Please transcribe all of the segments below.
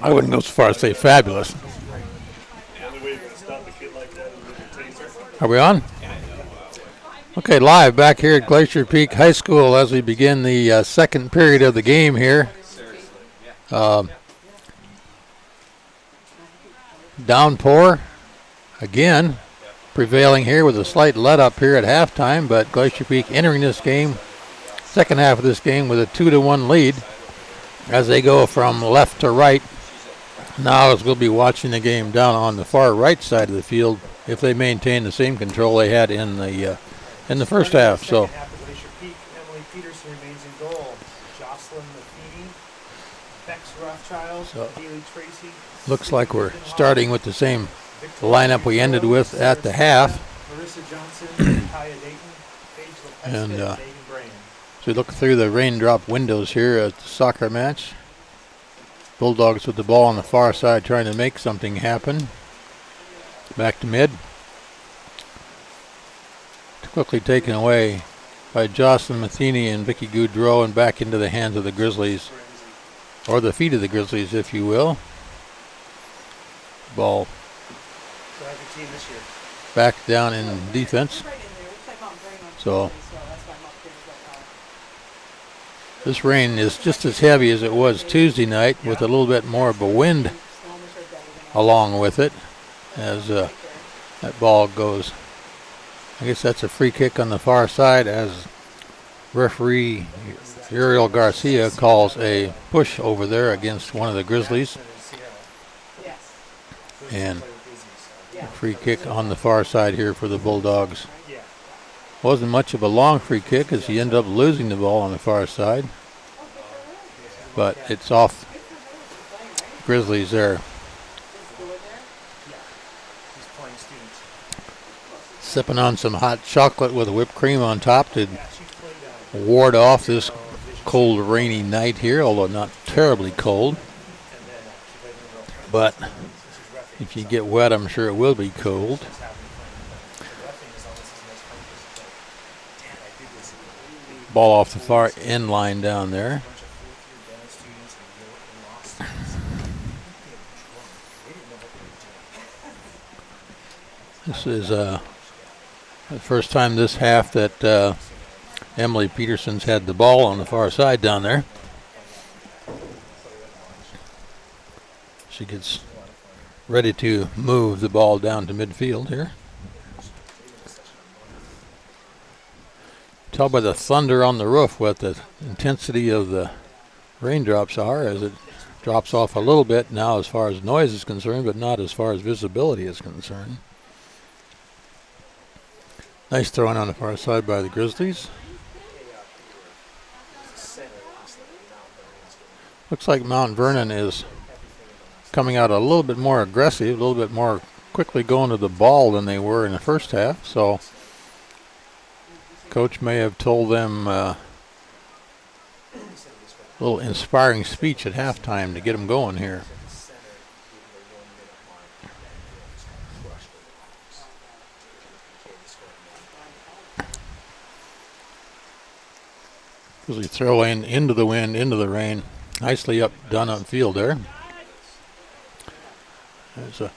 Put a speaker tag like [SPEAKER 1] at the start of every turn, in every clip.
[SPEAKER 1] I wouldn't go so far as to say fabulous. Are we on? Okay, live back here at Glacier Peak High School as we begin the second period of the game here. Downpour again, prevailing here with a slight let up here at halftime, but Glacier Peak entering this game, second half of this game, with a 2-1 lead as they go from left to right. Now as we'll be watching the game down on the far right side of the field if they maintain the same control they had in the first half. So
[SPEAKER 2] Emily Peterson remains in goal. Jocelyn Lafini, Bex Rothschild, Haley Tracy.
[SPEAKER 1] Looks like we're starting with the same lineup we ended with at the half.
[SPEAKER 2] Marissa Johnson, Kaya Dayton, Paige Lopez,
[SPEAKER 1] And
[SPEAKER 2] Megan Brain.
[SPEAKER 1] so we look through the raindrop windows here at the soccer match. Bulldogs with the ball on the far side trying to make something happen. Back to mid. Quickly taken away by Jocelyn Matheny and Vicky Goudreau and back into the hands of the Grizzlies, or the feet of the Grizzlies, if you will. Ball back down in defense. So this rain is just as heavy as it was Tuesday night, with a little bit more of a wind along with it as that ball goes. I guess that's a free kick on the far side as referee Uriel Garcia calls a push over there against one of the Grizzlies. And a free kick on the far side here for the Bulldogs. Wasn't much of a long free kick as he ended up losing the ball on the far side. But it's off Grizzlies there. Sipping on some hot chocolate with whipped cream on top to ward off this cold, rainy night here, although not terribly cold. But if you get wet, I'm sure it will be cold. Ball off the far end line down there. This is the first time this half that Emily Peterson's had the ball on the far side down there. She gets ready to move the ball down to midfield here. Tell by the thunder on the roof what the intensity of the raindrops are, as it drops off a little bit now as far as noise is concerned, but not as far as visibility is concerned. Nice throw in on the far side by the Grizzlies. Looks like Mount Vernon is coming out a little bit more aggressive, a little bit more quickly going to the ball than they were in the first half. So Coach may have told them a little inspiring speech at halftime to get them going here. Grizzly throw in into the wind, into the rain. Nicely done upfield there. There's a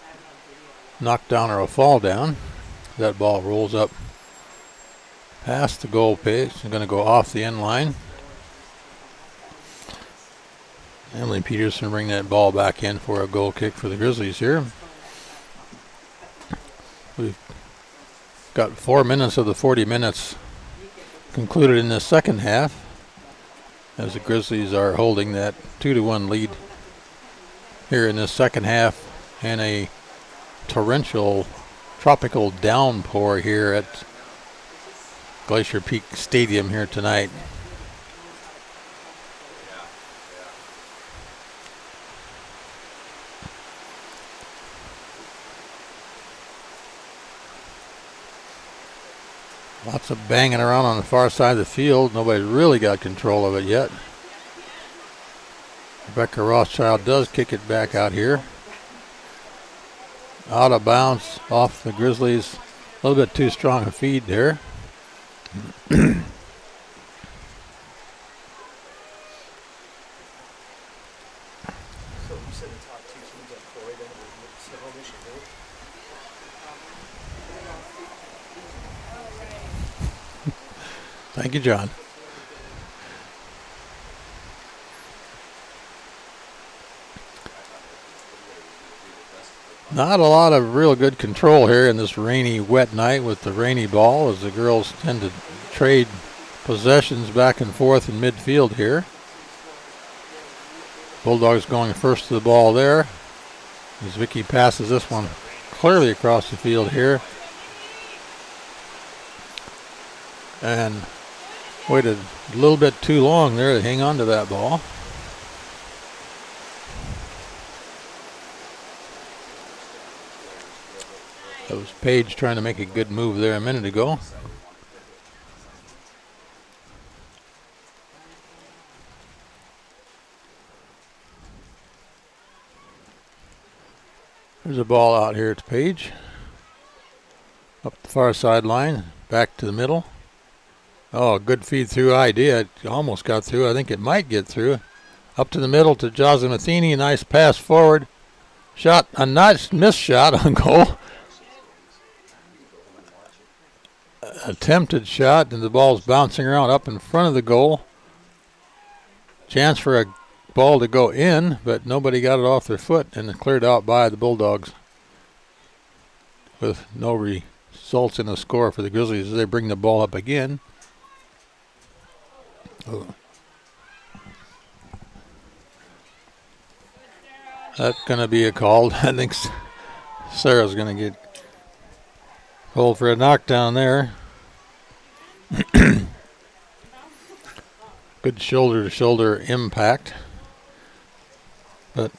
[SPEAKER 1] knockdown or a fall down. That ball rolls up past the goal page. It's going to go off the end line. Emily Peterson bring that ball back in for a goal kick for the Grizzlies here. We've got 4 minutes of the 40 minutes concluded in the second half, as the Grizzlies are holding that 2-1 lead here in the second half, and a torrential tropical downpour here at Glacier Peak Stadium here tonight. Lots of banging around on the far side of the field. Nobody's really got control of it yet. Rebecca Rothschild does kick it back out here. Out of bounds off the Grizzlies. A little bit too strong a feed there.
[SPEAKER 2] of the top two teams at Floyd and Snow, Michigan.
[SPEAKER 1] Thank you, John. Not a lot of real good control here in this rainy, wet night with the rainy ball, as the girls tend to trade possessions back and forth in midfield here. Bulldogs going first to the ball there, as Vicky passes this one clearly across the field here. And waited a little bit too long there to hang on to that ball. That was Paige trying to make a good move there a minute ago. There's a ball out here to Paige. Up the far sideline, back to the middle. Oh, good feed through idea. It almost got through. I think it might get through. Up to the middle to Jocelyn Matheny. Nice pass forward. Shot, a nice missed shot on goal. Attempted shot, and the ball's bouncing around up in front of the goal. Chance for a ball to go in, but nobody got it off their foot, and it cleared out by the Bulldogs with no results in the score for the Grizzlies as they bring the ball up again. Oh. That's going to be a call. I think Sarah's going to get called for a knockdown there. Good shoulder-to-shoulder impact, but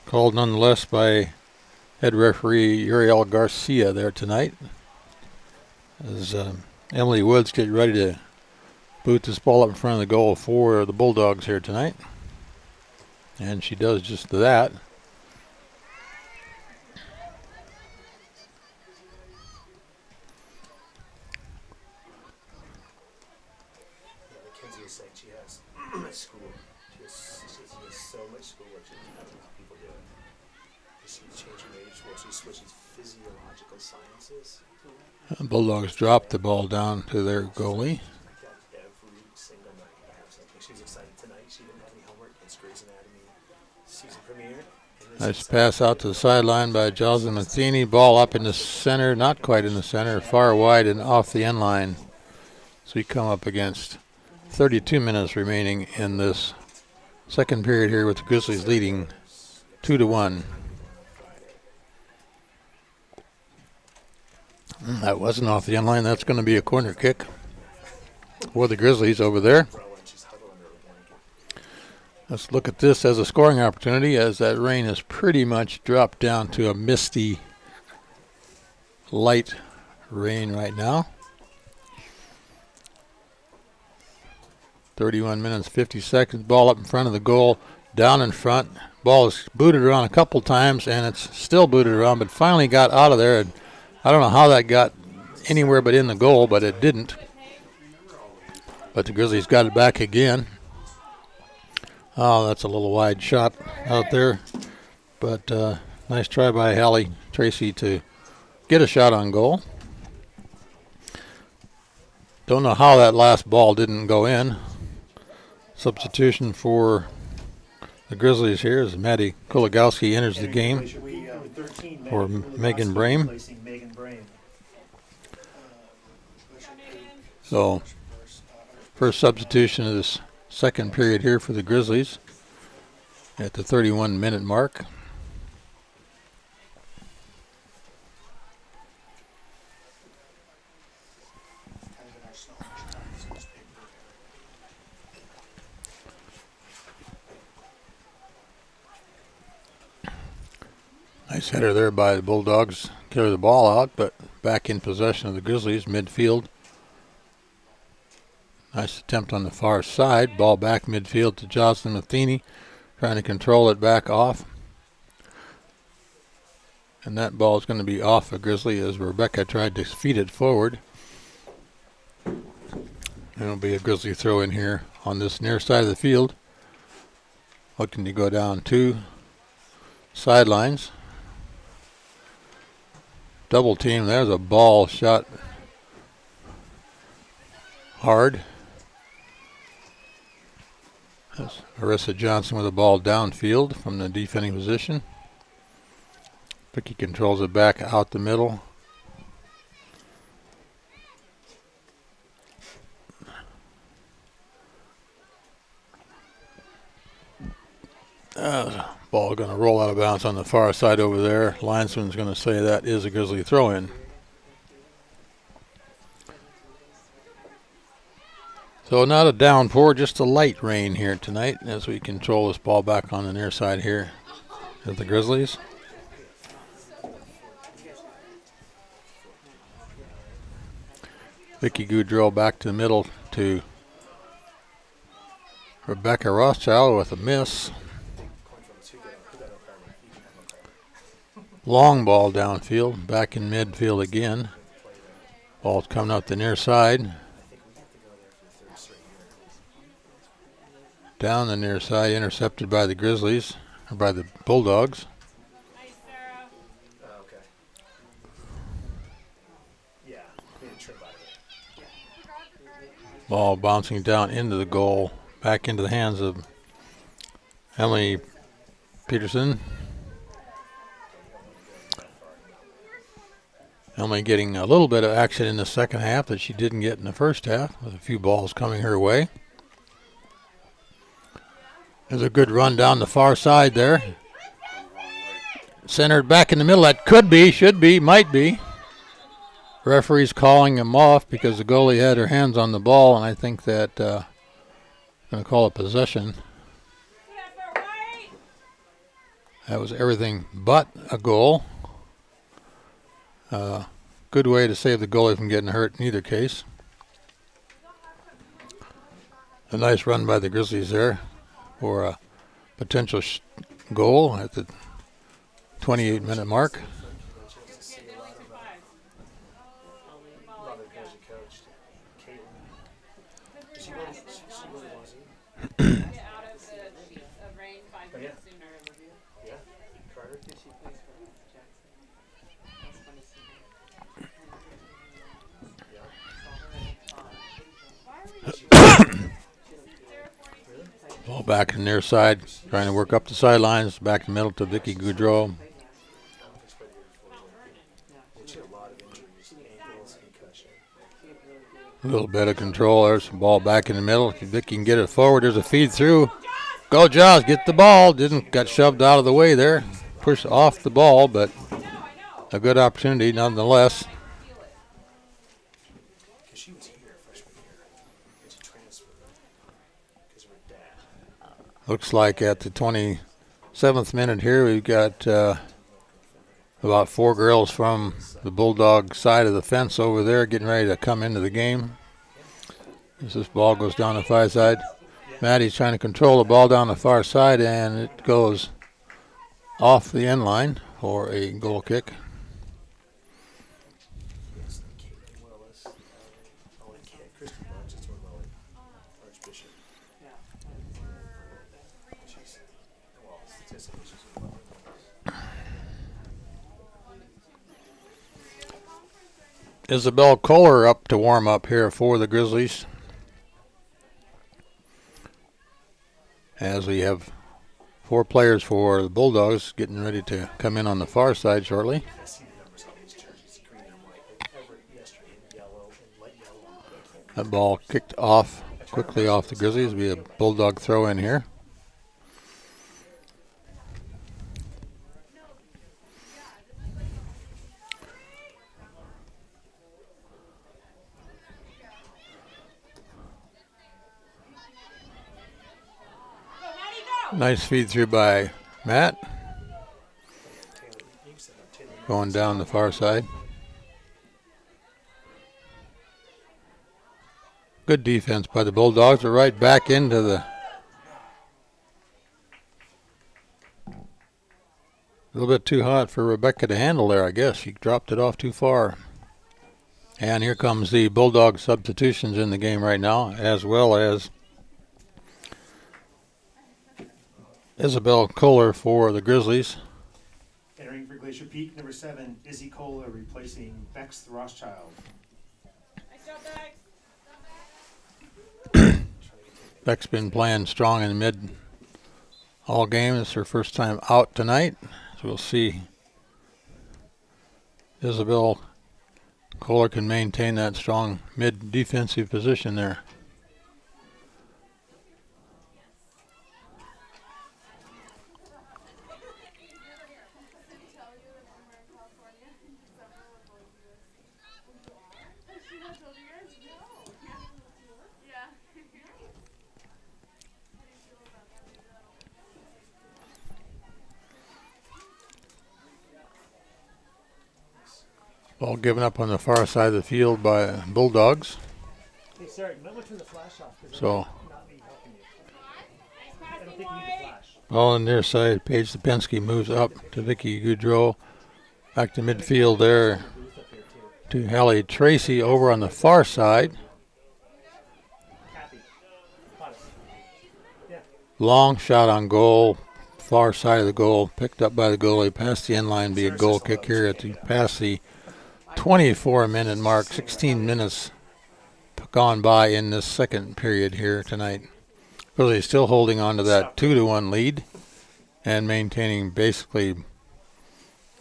[SPEAKER 1] called nonetheless by head referee Uriel Garcia there tonight. As Emily Woods get ready to boot this ball up in front of the goal for the Bulldogs here tonight. And she does just that.
[SPEAKER 2] Mackenzie is saying she has school. She has so much schoolwork. She doesn't know how people do it. She's changing age where she's switching physiological sciences.
[SPEAKER 1] Bulldogs dropped the ball down to their goalie.
[SPEAKER 2] Every single night I have something. She's excited tonight. She didn't have any homework. It's Grey's Anatomy season premiere.
[SPEAKER 1] Nice pass out to the sideline by Jocelyn Matheny. Ball up in the center, not quite in the center, far wide and off the end line. So we come up against 32 minutes remaining in this second period here with the Grizzlies leading 2-1. That wasn't off the end line. That's going to be a corner kick for the Grizzlies over there. Let's look at this as a scoring opportunity, as that rain has pretty much dropped down to a misty, light rain right now. 31 minutes, 50 seconds. Ball up in front of the goal, down in front. Ball is booted around a couple times, and it's still booted around, but finally got out of there. And I don't know how that got anywhere but in the goal, but it didn't. But the Grizzlies got it back again. Oh, that's a little wide shot out there. But nice try by Hallie Tracy to get a shot on goal. Don't know how that last ball didn't go in. Substitution for the Grizzlies here as Maddie Kuligowski enters the game for Megan Brame. So, first substitution of this second period here for the Grizzlies at the 31-minute mark. Nice header there by the Bulldogs. Carry the ball out, but back in possession of the Grizzlies, midfield. Nice attempt on the far side. Ball back midfield to Jocelyn Matheny, trying to control it back off. And that ball is going to be off a Grizzly as Rebecca tried to feed it forward. It'll be a Grizzly throw in here on this near side of the field. Looking to go down 2. sidelines. Double team. There's a ball shot hard. That's Arissa Johnson with the ball downfield from the defending position. Vicky controls it back out the middle. Ball going to roll out of bounds on the far side over there. Linesman's going to say that is a Grizzly throw-in. So not a downpour, just a light rain here tonight as we control this ball back on the near side here of the Grizzlies. Vicky Goudreau back to the middle to Rebecca Rothschild with a miss. Long ball downfield, back in midfield again. Ball's coming up the near side. Down the near side, intercepted by the Grizzlies, or by the Bulldogs. Ball bouncing down into the goal, back into the hands of Emily Peterson. Emily getting a little bit of action in the second half that she didn't get in the first half, with a few balls coming her way. There's a good run down the far side there. Centered back in the middle. That could be, should be, might be. Referee's calling him off because the goalie had her hands on the ball, and I think that going to call it possession. That was everything but a goal. Good way to save the goalie from getting hurt in either case. A nice run by the Grizzlies there for a potential goal at the 28-minute mark. Ball back in the near side, trying to work up the sidelines, back in the middle to Vicky Goudreau. A little bit of control. There's some ball back in the middle. If Vicky can get it forward, there's a feed through. Go Jaws, get the ball. Got shoved out of the way there. Pushed off the ball, but a good opportunity nonetheless. Looks like at the 27th minute here, we've got about 4 girls from the Bulldog side of the fence over there getting ready to come into the game. As this ball goes down the far side, Maddie's trying to control the ball down the far side, and it goes off the end line for a goal kick. Isabel Kohler up to warm up here for the Grizzlies. As we have 4 players for the Bulldogs getting ready to come in on the far side shortly. That ball kicked off quickly off the Grizzlies. We have Bulldog throw in here. Nice feed through by Matt. Going down the far side. Good defense by the Bulldogs. They're right back into the... A little bit too hot for Rebecca to handle there, I guess. She dropped it off too far. And here comes the Bulldog substitutions in the game right now, as well as Isabel Kohler for the Grizzlies.
[SPEAKER 2] Glacier Peak, number 7, Izzy Kohler replacing Bex the Rothschild.
[SPEAKER 3] Nice job, Bex.
[SPEAKER 1] Beck's been playing strong in the mid all game. It's her first time out tonight. So we'll see Isabel Kohler can maintain that strong mid defensive position there. Ball given up on the far side of the field by Bulldogs.
[SPEAKER 2] Hey, sorry, you might want to turn the flash off.
[SPEAKER 1] So,
[SPEAKER 2] Not me helping you. I don't think you need the flash.
[SPEAKER 1] ball on their side. Paige Lipinski moves up to Vicky Goudreau. Back to midfield there to Hallie Tracy over on the far side. Long shot on goal. Far side of the goal. Picked up by the goalie. Past the end line. Be a goal kick here at the past the 24-minute mark. 16 minutes gone by in this second period here tonight. Really still holding on to that 2-1 lead and maintaining basically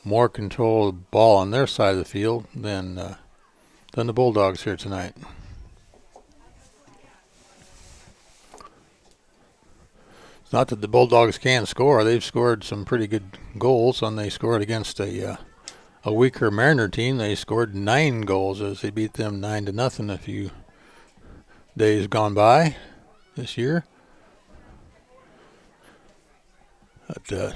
[SPEAKER 1] more control of the ball on their side of the field than the Bulldogs here tonight. It's not that the Bulldogs can't score. They've scored some pretty good goals, and they scored against a weaker Mariner team. They scored 9 goals as they beat them 9-0 a few days gone by this year. But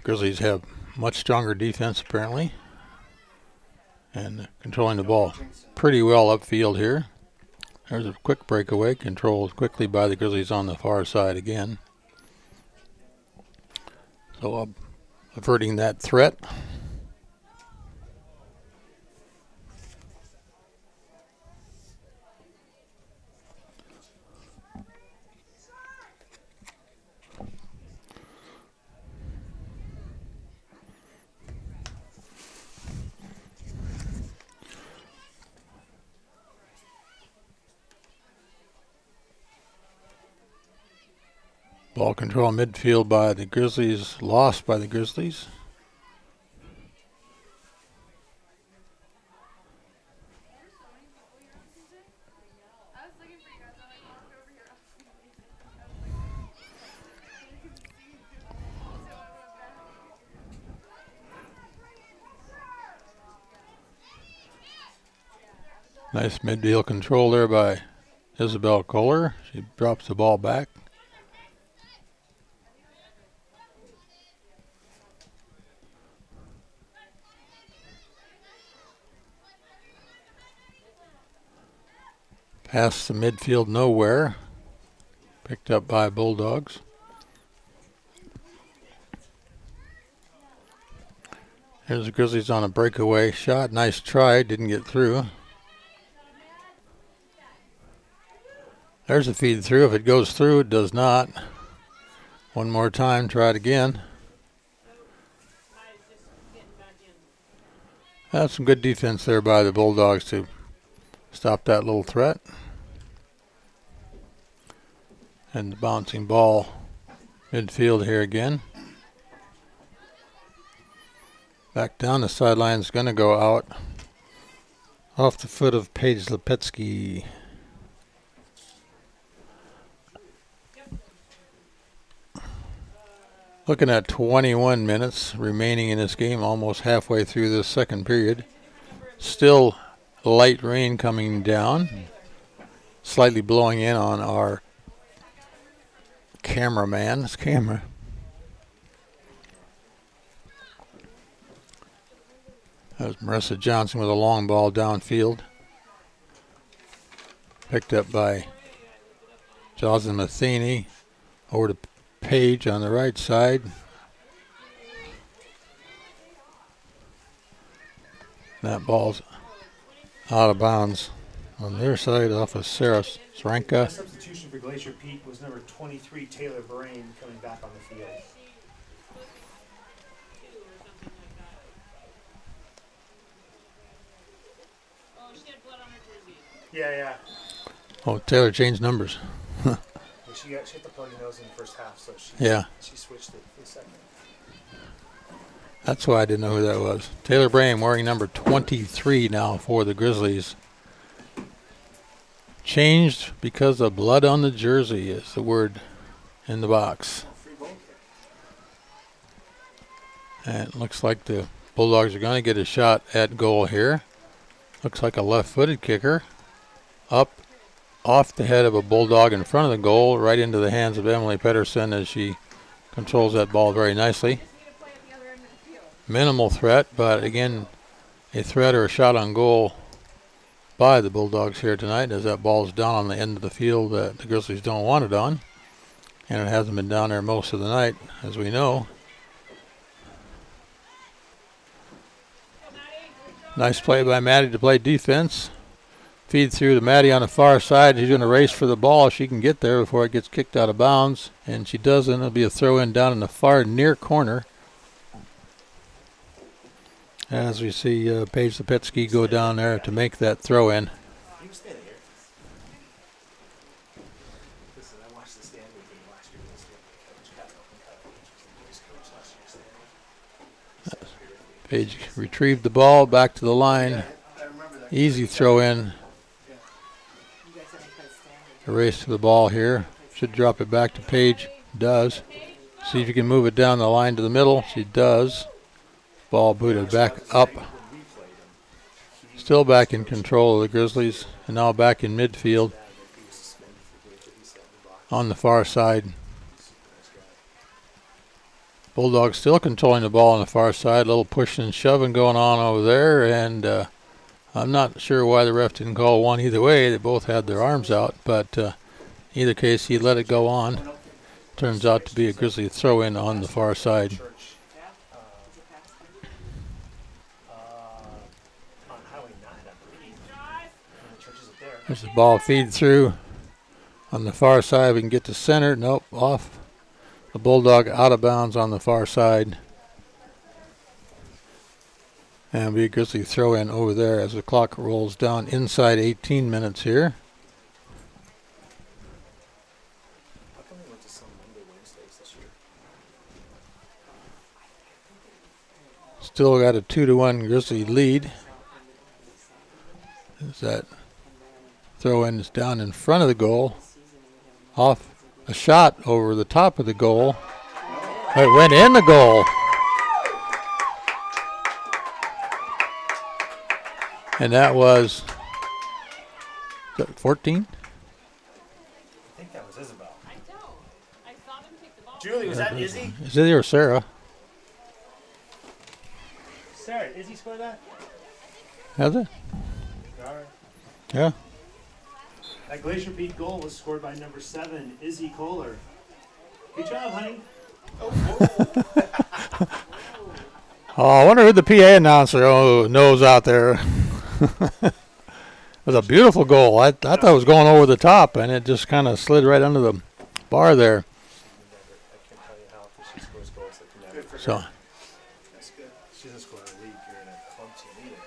[SPEAKER 1] Grizzlies have much stronger defense apparently, and controlling the ball pretty well upfield here. There's a quick breakaway, controlled quickly by the Grizzlies on the far side again. So averting that threat. Ball control midfield by the Grizzlies, lost by the Grizzlies. Nice midfield control there by Isabel Kohler. She drops the ball back. Past the midfield nowhere. Picked up by Bulldogs. Here's the Grizzlies on a breakaway shot. Nice try. Didn't get through. There's a feed through. If it goes through, it does not. One more time. Try it again. That's some good defense there by the Bulldogs to stop that little threat. And the bouncing ball midfield here again. Back down the sideline is going to go out off the foot of Paige Lipinski. Looking at 21 minutes remaining in this game, almost halfway through this second period. Still light rain coming down, slightly blowing in on our cameraman's camera. That was Marissa Johnson with a long ball downfield. Picked up by Jocelyn Matheny. Over to Page on the right side. That ball's out of bounds on their side off of Sarah Sranka.
[SPEAKER 2] Substitution for Glacier Peak was number 23, Taylor Brain, coming back on the field. Yeah.
[SPEAKER 1] Oh, Taylor changed numbers.
[SPEAKER 2] Well, she hit the plug nose in the first half, so she switched it for the second.
[SPEAKER 1] That's why I didn't know who that was. Taylor Brame wearing number 23 now for the Grizzlies. Changed because of blood on the jersey is the word in the box. And it looks like the Bulldogs are going to get a shot at goal here. Looks like a left-footed kicker. Up off the head of a Bulldog in front of the goal, right into the hands of Emily Pedersen as she controls that ball very nicely. Minimal threat, but again, a threat or a shot on goal by the Bulldogs here tonight as that ball is down on the end of the field that the Grizzlies don't want it on. And it hasn't been down there most of the night, as we know. Nice play by Maddie to play defense. Feed through to Maddie on the far side. She's going to race for the ball. She can get there before it gets kicked out of bounds. And she doesn't. It'll be a throw-in down in the far near corner. As we see Paige Lipetsky go down there to make that throw-in. Paige retrieved the ball back to the line. Easy throw-in. A race to the ball here. Should drop it back to Paige. Does. See if you can move it down the line to the middle. She does. Ball booted back up. Still back in control of the Grizzlies. And now back in midfield. On the far side. Bulldogs still controlling the ball on the far side. A little pushing and shoving going on over there. And I'm not sure why the ref didn't call one either way. They both had their arms out. But either case, he let it go on. Turns out to be a Grizzly throw-in on the far side. There's the ball feed through on the far side. We can get to center. Nope, off. The Bulldog out of bounds on the far side. And be a Grizzly throw in over there as the clock rolls down inside 18 minutes here.
[SPEAKER 2] How come we went to some Monday Wednesdays this year?
[SPEAKER 1] Still got a 2-1 Grizzly lead. Is that throw-in is down in front of the goal. Off a shot over the top of the goal. It went in the goal. And that was 14?
[SPEAKER 2] I think that was Isabel. I don't. I saw them take the ball. Julie, was that Izzy?
[SPEAKER 1] Is it or Sarah?
[SPEAKER 2] Sarah, Izzy scored that?
[SPEAKER 1] Has it?
[SPEAKER 2] All right.
[SPEAKER 1] Yeah.
[SPEAKER 2] That Glacier Peak goal was scored by number 7, Izzy Kohler. Good job, honey.
[SPEAKER 1] Oh, I wonder who the PA announcer knows out there. It was a beautiful goal. I thought it was going over the top, and it just kind of slid right under the bar there.
[SPEAKER 2] I can't tell you how she scores goals that can never.
[SPEAKER 1] So.
[SPEAKER 2] That's good. She doesn't score in a league. You're in a club team either.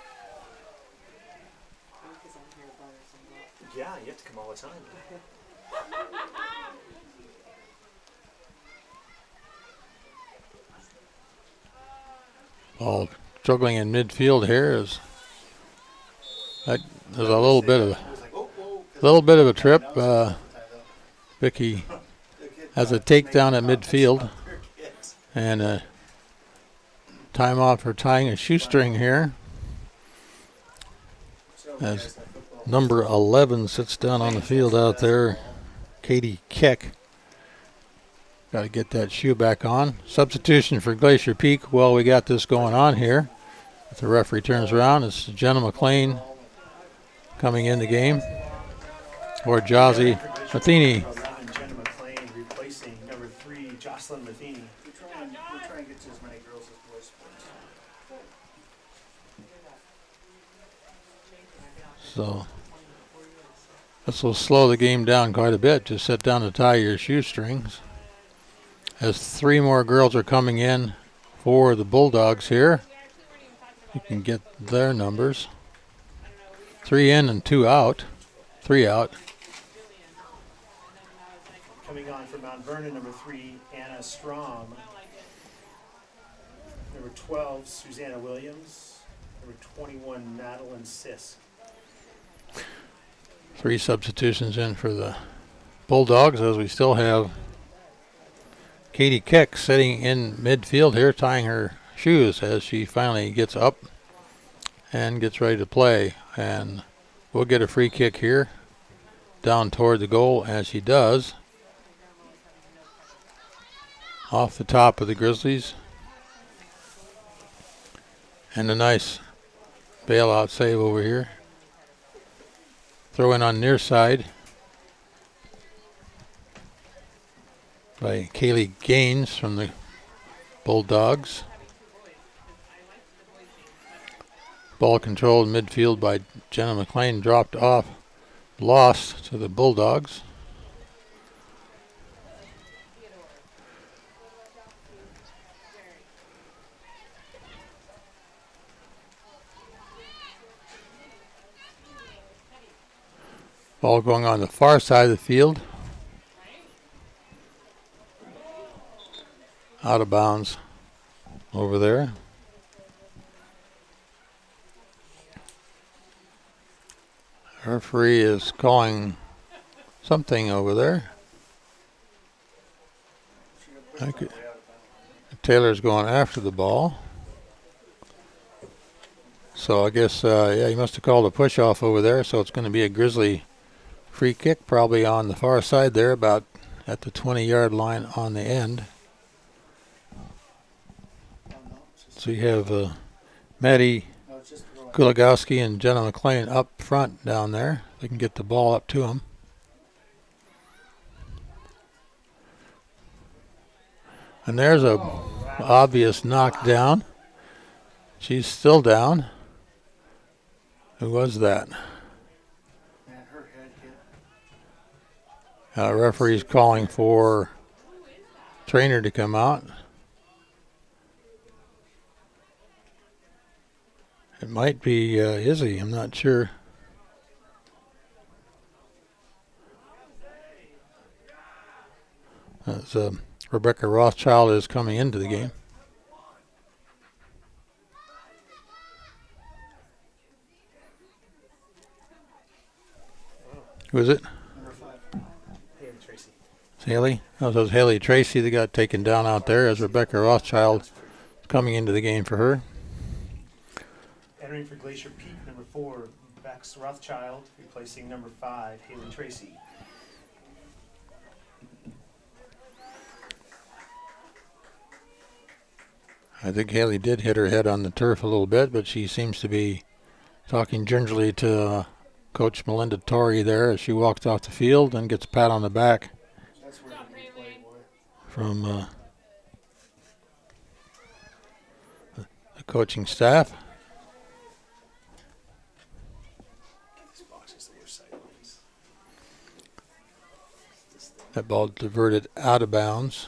[SPEAKER 2] Yeah, you have to come all the time.
[SPEAKER 1] Ball struggling in midfield here is there's a little bit of a trip. Vicky has a takedown at midfield and a timeout for tying a shoestring here. As number 11 sits down on the field out there, Katie Keck. Got to get that shoe back on. Substitution for Glacier Peak. Well, we got this going on here. If the referee turns around, it's Jenna McLean coming in the game. Or Jazzy Matheny.
[SPEAKER 2] Jenna McLean replacing number 3, Jocelyn Matheny. We're trying to get to as many girls as boys.
[SPEAKER 1] So this will slow the game down quite a bit. Just sit down to tie your shoestrings. As 3 more girls are coming in for the Bulldogs here. You can get their numbers. 3 in and 2 out. 3 out.
[SPEAKER 2] Coming on for Mount Vernon, number 3, Anna Strom. Number 12, Susanna Williams. Number 21, Madeline Sisk.
[SPEAKER 1] 3 substitutions in for the Bulldogs, as we still have Katie Keck sitting in midfield here, tying her shoes as she finally gets up and gets ready to play. And we'll get a free kick here down toward the goal, as she does. Off the top of the Grizzlies. And a nice bailout save over here. Throw in on near side by Kaylee Gaines from the Bulldogs. Ball controlled midfield by Jenna McLean, dropped off, lost to the Bulldogs. Ball going on the far side of the field. Out of bounds over there. Referee is calling something over there. Taylor's going after the ball. So I guess, yeah, he must have called a push off over there. So it's going to be a Grizzly free kick, probably on the far side there, about at the 20-yard line on the end. So you have Maddie Kulagowski and Jenna McLean up front down there. They can get the ball up to them. And there's a obvious knockdown. She's still down. Who was that? Referee's calling for trainer to come out. It might be Izzy, I'm not sure. As Rebecca Rothschild is coming into the game. Who is it?
[SPEAKER 2] Number 5, Haley Tracy.
[SPEAKER 1] Haley? Oh, so it was Haley Tracy that got taken down out there as Rebecca Rothschild is coming into the game for her.
[SPEAKER 2] Entering for Glacier Peak, number 4, Bex Rothschild, replacing number 5, Haley Tracy.
[SPEAKER 1] I think Haley did hit her head on the turf a little bit, but she seems to be talking gingerly to Coach Melinda Torrey there as she walks off the field and gets a pat on the back from the coaching staff. That ball diverted out of bounds.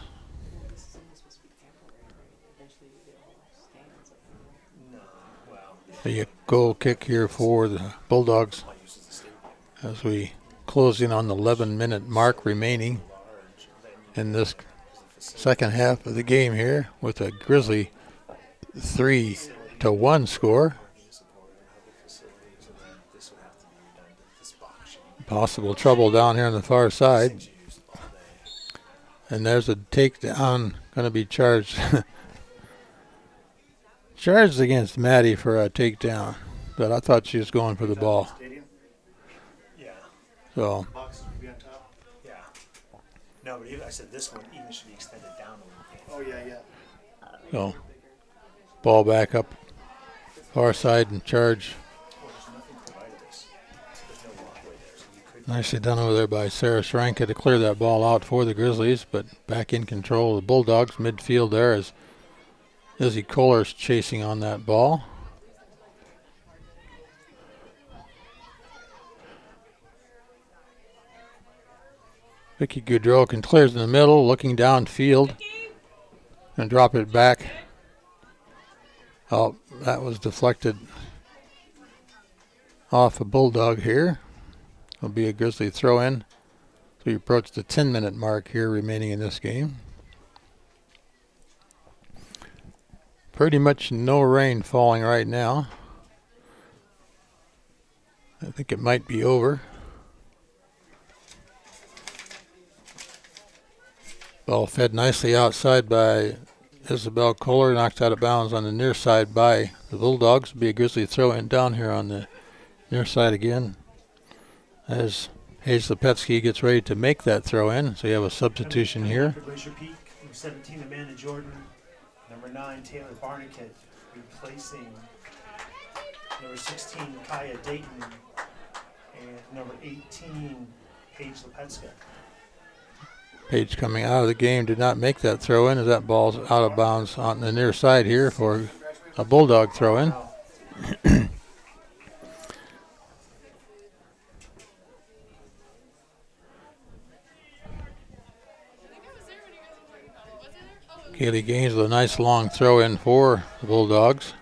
[SPEAKER 1] A goal kick here for the Bulldogs as we close in on the 11-minute mark remaining in this second half of the game here with a Grizzly 3-1 score. Possible trouble down here on the far side. And there's a takedown going to be charged. Charged against Maddie for a takedown. But I thought she was going for the ball.
[SPEAKER 2] Yeah.
[SPEAKER 1] So.
[SPEAKER 2] Yeah. No, but I said this one even should be extended down a little bit. Oh, yeah.
[SPEAKER 1] So. Ball back up. Far side and charge. Nicely done over there by Sarah Schranka to clear that ball out for the Grizzlies, but back in control of the Bulldogs. Midfield there is Izzy Kohler's chasing on that ball. Vicky Goudreau can clears in the middle, looking downfield, and drop it back. Oh, that was deflected off a Bulldog here. Will be a Grizzly throw-in. So we approach the 10-minute mark here remaining in this game. Pretty much no rain falling right now. I think it might be over. Ball fed nicely outside by Isabel Kohler, knocked out of bounds on the near side by the Bulldogs. Will be a Grizzly throw-in down here on the near side again, as Hayes Lepetsky gets ready to make that throw-in. So you have a substitution here.
[SPEAKER 2] For Glacier Peak, number 17, Amanda Jordan. Number 9, Taylor Barnicat, replacing number 16, Kaya Dayton. And number 18, Paige Lepetska.
[SPEAKER 1] Page coming out of the game did not make that throw-in, as that ball's out of bounds on the near side here for a Bulldog throw-in. Kaylee Gaines with a nice long throw-in for the Bulldogs.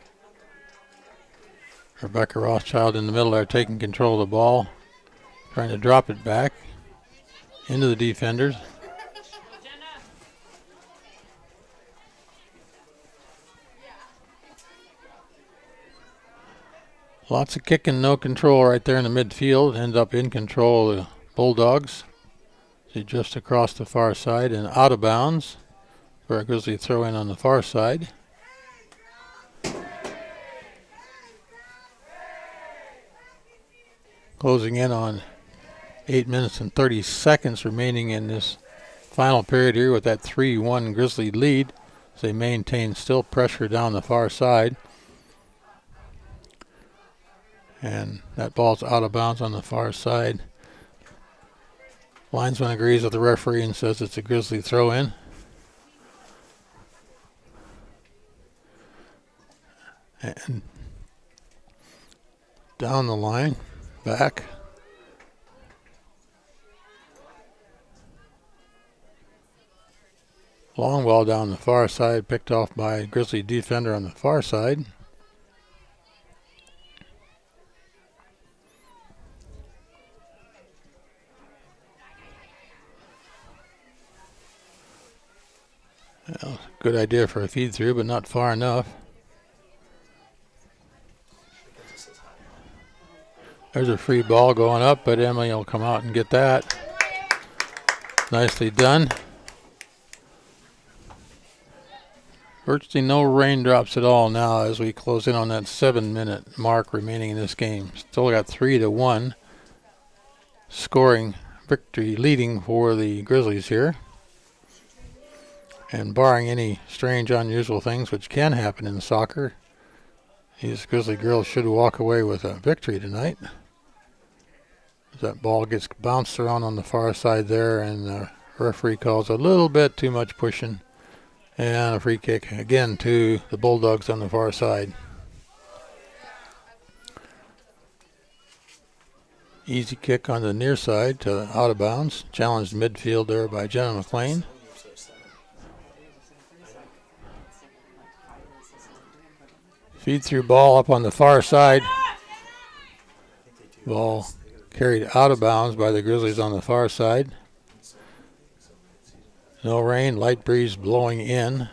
[SPEAKER 1] Rebecca Rothschild in the middle there taking control of the ball, trying to drop it back into the defenders. Lots of kicking, no control right there in the midfield. Ends up in control of the Bulldogs. See, just across the far side and out of bounds for a Grizzly throw-in on the far side. Closing in on 8 minutes and 30 seconds remaining in this final period here with that 3-1 Grizzly lead, as they maintain still pressure down the far side. And that ball's out of bounds on the far side. Linesman agrees with the referee and says it's a Grizzly throw-in. And down the line, back. Long ball down the far side, picked off by a Grizzly defender on the far side. Well, good idea for a feed through, but not far enough. There's a free ball going up, but Emily will come out and get that. Nicely done. Virtually no raindrops at all now as we close in on that 7-minute mark remaining in this game. Still got 3-1 scoring victory leading for the Grizzlies here. And barring any strange, unusual things which can happen in soccer, these Grizzly girls should walk away with a victory tonight. That ball gets bounced around on the far side there, and the referee calls a little bit too much pushing. And a free kick again to the Bulldogs on the far side. Easy kick on the near side to out of bounds. Challenged midfield there by Jenna McLean. Feed through ball up on the far side. Ball carried out of bounds by the Grizzlies on the far side. No rain, light breeze blowing in.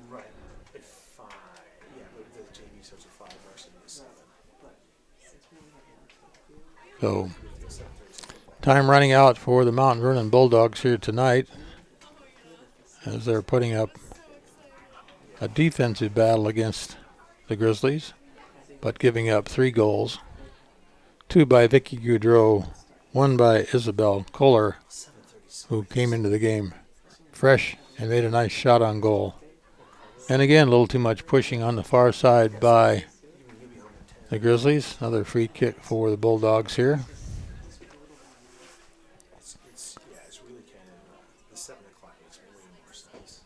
[SPEAKER 2] Right. At 5. Yeah, but the JV starts at 5 varsity at 7.
[SPEAKER 1] So, time running out for the Mount Vernon Bulldogs here tonight, as they're putting up a defensive battle against the Grizzlies, but giving up 3 goals. 2 by Vicky Goudreau, 1 by Isabel Kohler, who came into the game fresh and made a nice shot on goal. And again, a little too much pushing on the far side by the Grizzlies. Another free kick for the Bulldogs here.
[SPEAKER 2] It's really kind of the 7 o'clock makes way more sense.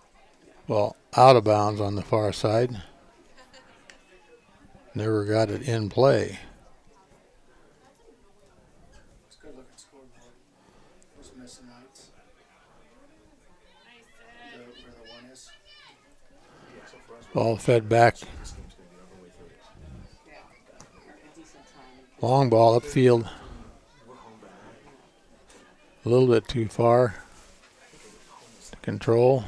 [SPEAKER 1] Well, out of bounds on the far side. Never got it in play.
[SPEAKER 2] It's a good looking scoreboard. Those missing lights. Where the 1 is. Yeah, so for us,
[SPEAKER 1] Ball fed back
[SPEAKER 2] this game's going to be over way through.
[SPEAKER 1] Long ball upfield. A little bit too far to control.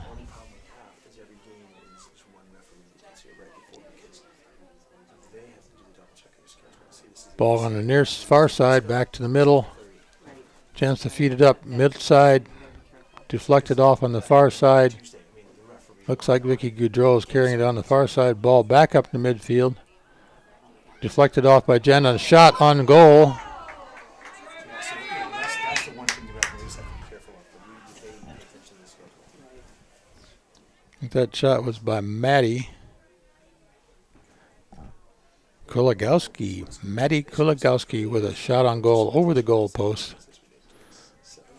[SPEAKER 1] Ball on the near far side, back to the middle. Chance to feed it up mid side. Deflected off on the far side. Looks like Vicky Goudreau is carrying it on the far side. Ball back up to midfield. Deflected off by Jen. A shot on goal.
[SPEAKER 2] That's the one thing the referees have to be careful of. They pay attention to the schedule.
[SPEAKER 1] I think that shot was by Maddie Kuligowski. Maddie Kuligowski with a shot on goal over the goal post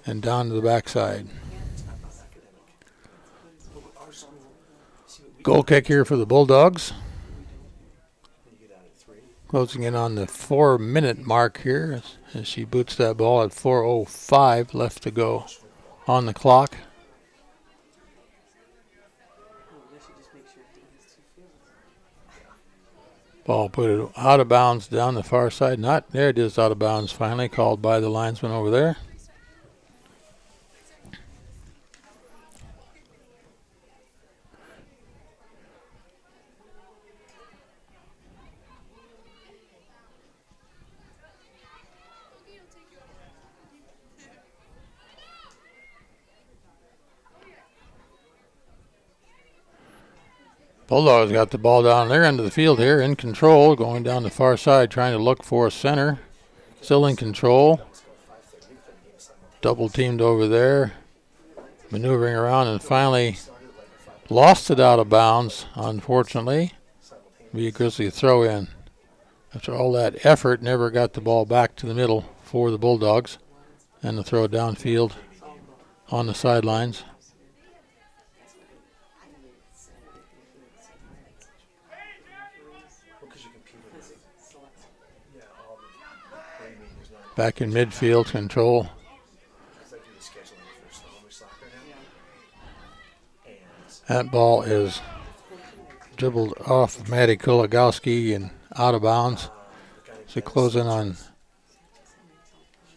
[SPEAKER 1] and down to the backside. Goal kick here for the Bulldogs. Closing in on the 4-minute mark here as she boots that ball at 4:05 left to go on the clock. Ball put it out of bounds down the far side. Not there, it is out of bounds finally, called by the linesman over there. Bulldogs got the ball down their end of the field here, in control, going down the far side, trying to look for a center. Still in control. Double teamed over there, maneuvering around, and finally lost it out of bounds, unfortunately. Be a Grizzly throw in. After all that effort, never got the ball back to the middle for the Bulldogs, and the throw downfield on the sidelines. Back in midfield, control. That ball is dribbled off Maddie Kuligowski and out of bounds. So closing on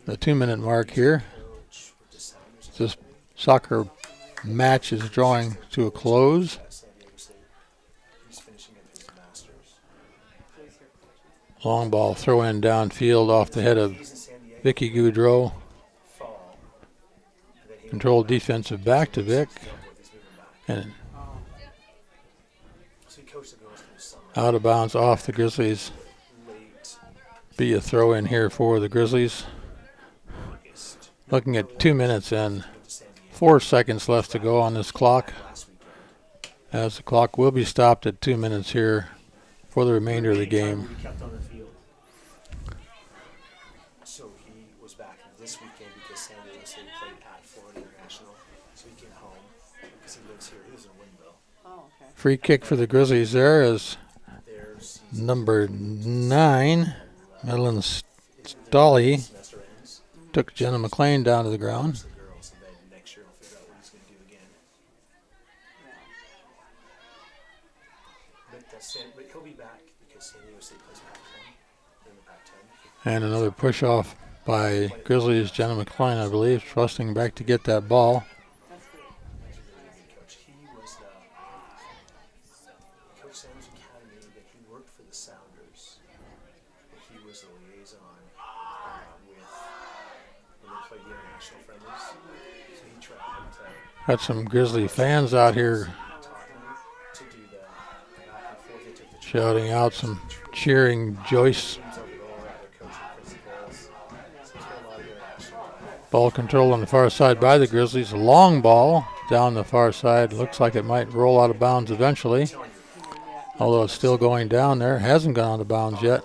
[SPEAKER 1] the 2-minute mark here. This soccer match is drawing to a close. Long ball throw in downfield off the head of Vicky Goudreau. Controlled defensive back to Vic. And out of bounds off the Grizzlies. Be a throw in here for the Grizzlies. Looking at 2 minutes and 4 seconds left to go on this clock. As the clock will be stopped at 2 minutes here for the remainder of the game.
[SPEAKER 2] So he was back this weekend because San Diego State played at Florida International. So he came home because he lives here. He lives in Winville.
[SPEAKER 3] Oh, okay.
[SPEAKER 1] Free kick for the Grizzlies there is number 9, Madeline Stolley. Took Jenna McLean down to the ground.
[SPEAKER 2] Next year he'll figure out what he's going to do again. But he'll be back because San Diego State plays Pac-10 in the Pac-10.
[SPEAKER 1] And another push off by Grizzlies, Jenna McLean, I believe, thrusting back to get that ball.
[SPEAKER 2] Coach, he was Coach Sanders Academy, but he worked for the Sounders. He was the liaison with when they played the international friendlies. So he traveled to
[SPEAKER 1] Got some Grizzly fans out here
[SPEAKER 2] to do the back and forth. They took the
[SPEAKER 1] shouting out, some cheering Joyce. Ball control on the far side by the Grizzlies. Long ball down the far side. Looks like it might roll out of bounds eventually. Although it's still going down there. Hasn't gone out of bounds yet.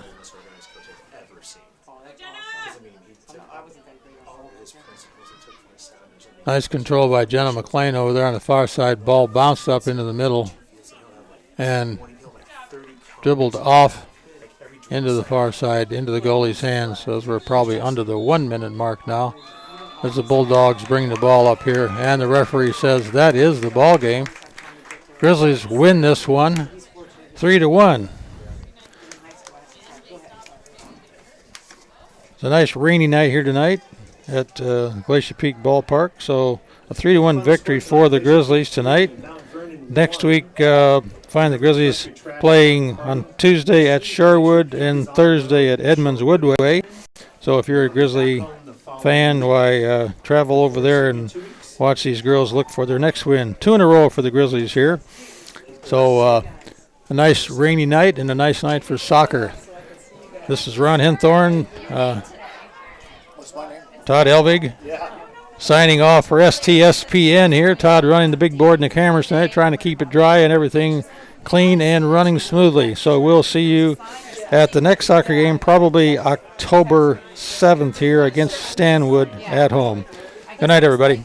[SPEAKER 1] Nice control by Jenna McLean over there on the far side. Ball bounced up into the middle and dribbled off into the far side, into the goalie's hands. Those were probably under the 1 minute mark now, as the Bulldogs bring the ball up here, and the referee says that is the ball game. Grizzlies win this one 3-1. a nice rainy night here tonight at Glacier Peak Ballpark. So a 3-1 victory for the Grizzlies tonight. Next week, find the Grizzlies playing on Tuesday at Sherwood and Thursday at Edmonds Woodway. So if you're a Grizzly fan, why travel over there and watch these girls look for their next win. 2 in a row for the Grizzlies here. So a nice rainy night and a nice night for soccer. This is Ron Henthorn, Todd Elvig, signing off for STSPN here. Todd running the big board and the cameras tonight, trying to keep it dry and everything clean and running smoothly. So we'll see you at the next soccer game, probably October 7th here against Stanwood at home. Good night, everybody.